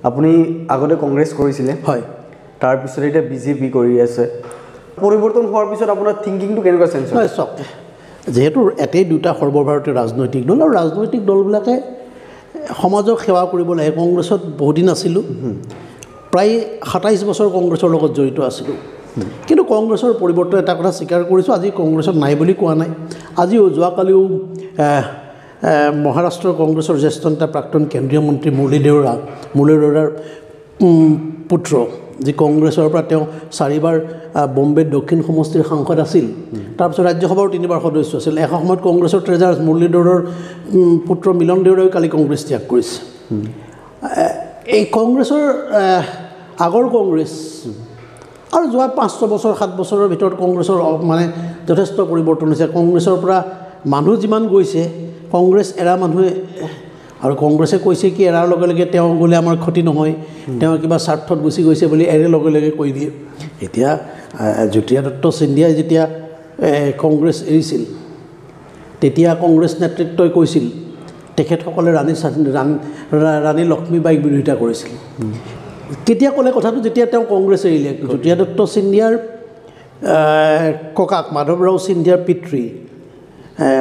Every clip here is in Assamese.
আপুনি আগতে কংগ্ৰেছ কৰিছিলে হয় তাৰ পিছত এটা বিজেপি কৰি আছে পৰিৱৰ্তন হোৱাৰ পিছত আপোনাৰ থিংকিংটো কেনেকুৱা চেঞ্জ হয় চক যেহেতু এতেই দুটা সৰ্বভাৰতীয় ৰাজনৈতিক দল আৰু ৰাজনৈতিক দলবিলাকে সমাজক সেৱা কৰিব লাগে কংগ্ৰেছত বহুত দিন আছিলোঁ প্ৰায় 27 বছৰ কংগ্ৰেছৰ লগত জড়িত আছিলোঁ কিন্তু কংগ্ৰেছৰ পৰিৱৰ্তন এটা কথা স্বীকাৰ কৰিছোঁ আজি কংগ্ৰেছত নাই বুলি কোৱা নাই আজিও যোৱাকালিও মহাৰাষ্ট্ৰৰ কংগ্ৰেছৰ জ্যেষ্ঠ নেতা প্ৰাক্তন কেন্দ্ৰীয় মন্ত্ৰী মুৰলী দেওৰাৰ পুত্ৰ যি কংগ্ৰেছৰ পৰা তেওঁ 4বাৰ বম্বে দক্ষিণ সমষ্টিৰ সাংসদ আছিল তাৰপিছত ৰাজ্যসভাৰ 3বাৰ সদস্য আছিল এক সময়ত কংগ্ৰেছৰ ট্ৰেজাৰ মুৰলী দেওৰাৰ পুত্ৰ মিলন দেওৰাই কালি কংগ্ৰেছ ত্যাগ কৰিছে এই কংগ্ৰেছৰ আগৰ কংগ্ৰেছ আৰু যোৱা 5-6 বছৰ 7 বছৰৰ ভিতৰত কংগ্ৰেছৰ মানে যথেষ্ট পৰিৱৰ্তন হৈছে কংগ্ৰেছৰ পৰা মানুহ যিমান গৈছে কংগ্ৰেছ এৰা মানুহে আৰু কংগ্ৰেছে কৈছে কি এৰাৰ লগে লগে তেওঁ গ'লে আমাৰ ক্ষতি নহয় তেওঁ কিবা স্বাৰ্থত গুচি গৈছে বুলি এৰে লগে লগে কৈ দিয়ে এতিয়া জ্যোতিৰাদিত্য সিন্ধিয়াই যেতিয়া কংগ্ৰেছ এৰিছিল তেতিয়া কংগ্ৰেছ নেতৃত্বই কৈছিল তেখেতসকলে ৰাণী লক্ষ্মীবাইক বিৰোধিতা কৰিছিল কেতিয়া ক'লে কথাটো যেতিয়া তেওঁ কংগ্ৰেছ এৰিলে জ্যোতিৰাদিত্য সিন্ধিয়াৰ ককাক মাধৱৰাও সিন্ধিয়াৰ পিতৃ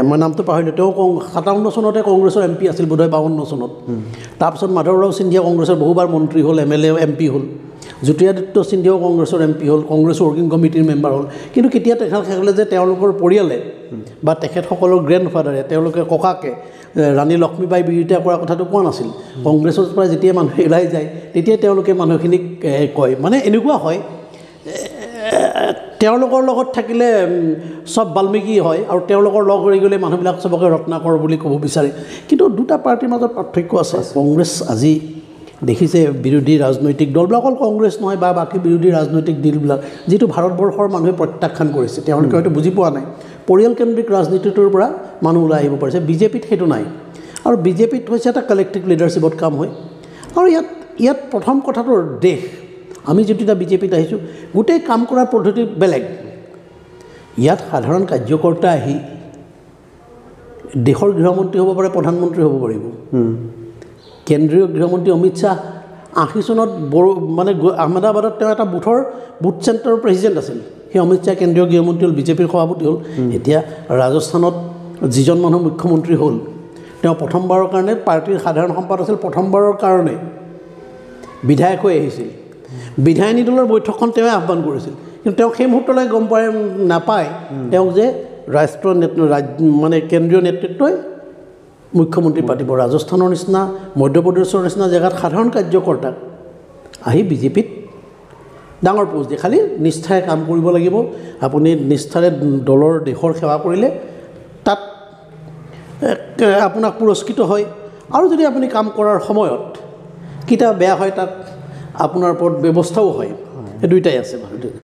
মই নামটো পাহৰিলোঁ তেওঁ 57 চনতে কংগ্ৰেছৰ MP আছিল বোধহয় 52 চনত তাৰপিছত মাধৱৰাও সিন্ধিয়া কংগ্ৰেছৰ বহুবাৰ মন্ত্ৰী হ'ল MLA MP হ'ল জ্যোতিৰাদিত্য সিন্ধিয়াও কংগ্ৰেছৰ MP হ'ল কংগ্ৰেছৰ ৱৰ্কিং কমিটিৰ মেম্বাৰ হ'ল কিন্তু কেতিয়া তেখেতসকলে যে তেওঁলোকৰ পৰিয়ালে বা তেখেতসকলৰ গ্ৰেণ্ডফাদাৰে তেওঁলোকে ককাকে ৰাণী লক্ষ্মীবাই বিৰোধিতা কৰা কথাটো কোৱা নাছিল কংগ্ৰেছৰ পৰা যেতিয়া মানুহ ওলাই যায় তেতিয়া তেওঁলোকে মানুহখিনিক কয় মানে এনেকুৱা হয় তেওঁলোকৰ লগত থাকিলে সব বাল্মীকি হয় আৰু তেওঁলোকৰ লগ হৈ গ'লে মানুহবিলাক সবকে ৰত্নাকৰ বুলি ক'ব বিচাৰে কিন্তু দুটা পাৰ্টিৰ মাজত পাৰ্থক্য আছে কংগ্ৰেছ আজি দেখিছে বিৰোধী ৰাজনৈতিক দলবিলাক অকল কংগ্ৰেছ নহয় বা বাকী বিৰোধী ৰাজনৈতিক দলবিলাক যিটো ভাৰতবৰ্ষৰ মানুহে প্ৰত্যাখ্যান কৰিছে তেওঁলোকে হয়তো বুজি পোৱা নাই পৰিয়ালকেন্দ্ৰিক ৰাজনীতিটোৰ পৰা মানুহ ওলাই আহিব পাৰিছে বিজেপিত সেইটো নাই আৰু বিজেপিত হৈছে এটা কালেক্টিভ লিডাৰশ্বিপত কাম হয় আৰু ইয়াত প্ৰথম কথাটোৰ দেশ আমি যেতিয়া বিজেপিত আহিছোঁ গোটেই কাম কৰাৰ পদ্ধতি বেলেগ ইয়াত সাধাৰণ কাৰ্যকৰ্তা আহি দেশৰ গৃহমন্ত্ৰী হ'ব পাৰে প্ৰধানমন্ত্ৰী হ'ব পাৰিব কেন্দ্ৰীয় গৃহমন্ত্ৰী অমিত শ্বাহ 80 চনত মানে আহমেদাবাদত তেওঁ এটা বুথ চেণ্টাৰৰ প্ৰেচিডেণ্ট আছিল সেই অমিত শ্বাহ কেন্দ্ৰীয় গৃহমন্ত্ৰী হ'ল বিজেপিৰ সভাপতি হ'ল এতিয়া ৰাজস্থানত যিজন মানুহ মুখ্যমন্ত্ৰী হ'ল তেওঁ প্ৰথমবাৰৰ কাৰণে পাৰ্টিৰ সাধাৰণ সম্পাদক আছিল প্ৰথমবাৰৰ কাৰণে বিধায়ক হৈ আহিছিল বিধায়িনী দলৰ বৈঠকখন তেওঁ আহ্বান কৰিছিল কিন্তু তেওঁ সেই মুহূৰ্তলৈ গম পায় নাপায় তেওঁক যে মানে কেন্দ্ৰীয় নেতৃত্বই মুখ্যমন্ত্ৰী পাতিব ৰাজস্থানৰ নিচিনা মধ্যপ্ৰদেশৰ নিচিনা জেগাত সাধাৰণ কাৰ্যকৰ্তাক আহি বিজেপিত ডাঙৰ পোষ্ট দিয়ে খালি নিষ্ঠাৰে কাম কৰিব লাগিব আপুনি নিষ্ঠাৰে দলৰ দেশৰ সেৱা কৰিলে তাত আপোনাক পুৰস্কৃত হয় আৰু যদি আপুনি কাম কৰাৰ সময়ত কিটা বেয়া হয় তাত আপোনাৰ ওপৰত ব্যৱস্থাও হয় এই দুইটাই আছে